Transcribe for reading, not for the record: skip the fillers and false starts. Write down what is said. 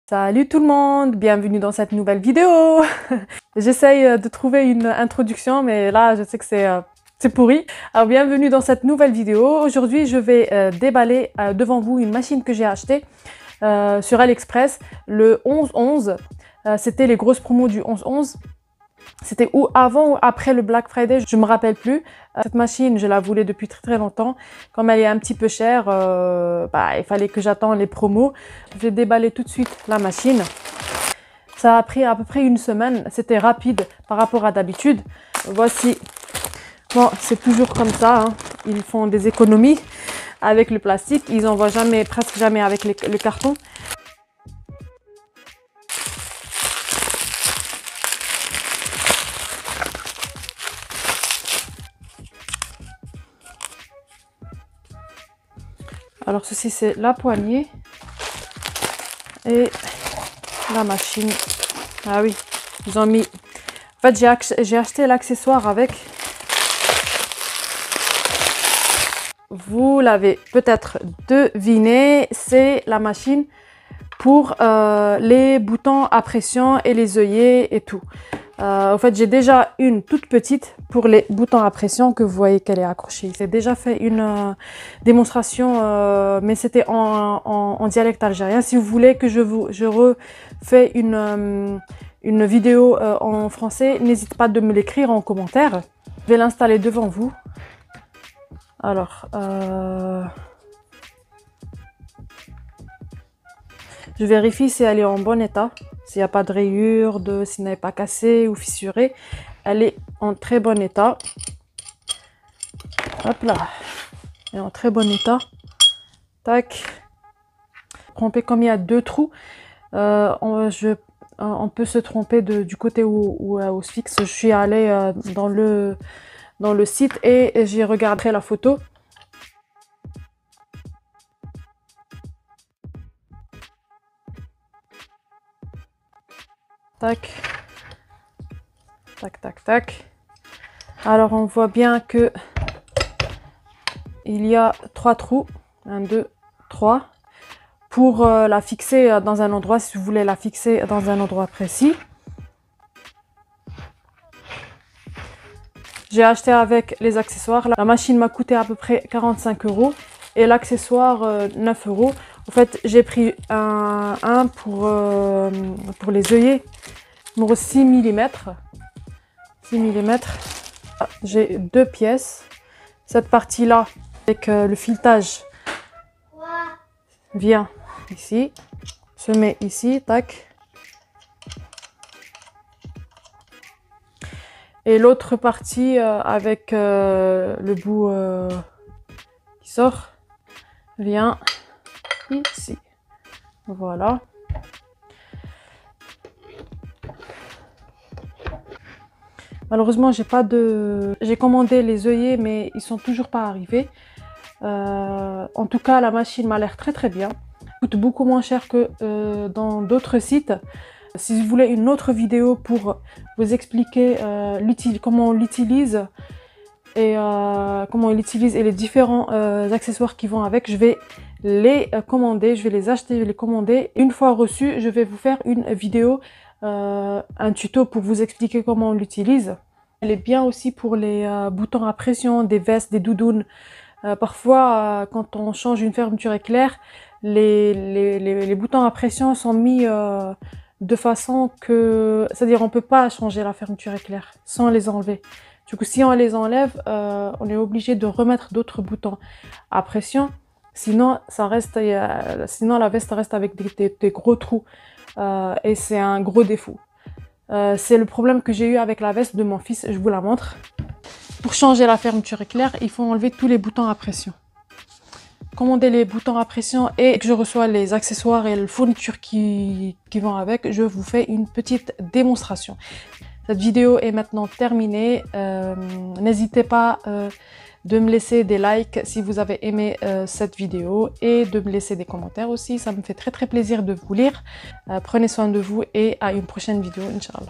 Salut tout le monde, bienvenue dans cette nouvelle vidéo. J'essaye de trouver une introduction, mais là je sais que c'est pourri. Alors bienvenue dans cette nouvelle vidéo. Aujourd'hui je vais déballer devant vous une machine que j'ai achetée sur AliExpress le 11/11. C'était les grosses promos du 11/11. C'était ou avant ou après le Black Friday, je me rappelle plus. Cette machine, je la voulais depuis très longtemps. Comme elle est un petit peu chère, il fallait que j'attende les promos. Je vais déballer tout de suite la machine. Ça a pris à peu près une semaine. C'était rapide par rapport à d'habitude. Voici. Bon, c'est toujours comme ça. Hein. Ils font des économies avec le plastique. Ils n'envoient jamais, presque jamais avec le carton. Alors ceci c'est la poignée et la machine. Ah oui, ils ont mis... En fait j'ai acheté l'accessoire avec. Vous l'avez peut-être deviné, c'est la machine pour les boutons à pression et les œillets et tout. En fait, j'ai déjà une toute petite pour les boutons à pression que vous voyez qu'elle est accrochée. J'ai déjà fait une démonstration, mais c'était en dialecte algérien. Si vous voulez que je refais une vidéo en français, n'hésitez pas de me l'écrire en commentaire. Je vais l'installer devant vous. Alors, je vérifie si elle est en bon état, s'il n'y a pas de rayures, s'il n'est pas cassé ou fissuré. Elle est en très bon état. Hop là, elle est en très bon état. Tac. Tromper comme il y a deux trous, on peut se tromper du côté où se fixe. Je suis allée dans le site et j'ai regardé la photo. Tac, tac, tac, tac. Alors on voit bien que il y a 3 trous, 1, 2, 3, pour la fixer dans un endroit, si vous voulez la fixer dans un endroit précis. J'ai acheté avec les accessoires. La machine m'a coûté à peu près 45 € et l'accessoire 9 €. En fait, j'ai pris un pour les œillets, numéro 6 mm. 6 mm. J'ai 2 pièces. Cette partie-là, avec le filetage, vient ici, se met ici, tac. Et l'autre partie avec le bout qui sort, vient ici. Voilà. Malheureusement, j'ai commandé les œillets, mais ils sont toujours pas arrivés. En tout cas, la machine m'a l'air très bien. Elle coûte beaucoup moins cher que dans d'autres sites. Si vous voulez une autre vidéo pour vous expliquer comment on l'utilise et les différents accessoires qui vont avec, je vais les commander, je vais les acheter, je vais les commander. Une fois reçu, je vais vous faire une vidéo, un tuto pour vous expliquer comment on l'utilise. Elle est bien aussi pour les boutons à pression, des vestes, des doudounes. Parfois, quand on change une fermeture éclair, les boutons à pression sont mis de façon que, c'est-à-dire on peut pas changer la fermeture éclair sans les enlever. Du coup, si on les enlève, on est obligé de remettre d'autres boutons à pression. Sinon, sinon la veste reste avec des gros trous et c'est un gros défaut. C'est le problème que j'ai eu avec la veste de mon fils. Je vous la montre. Pour changer la fermeture éclair, il faut enlever tous les boutons à pression. Commander les boutons à pression et que je reçois les accessoires et les fournitures qui vont avec, je vous fais une petite démonstration. Cette vidéo est maintenant terminée. N'hésitez pas de me laisser des likes si vous avez aimé cette vidéo et de me laisser des commentaires aussi. Ça me fait très plaisir de vous lire. Prenez soin de vous et à une prochaine vidéo, Inch'Allah.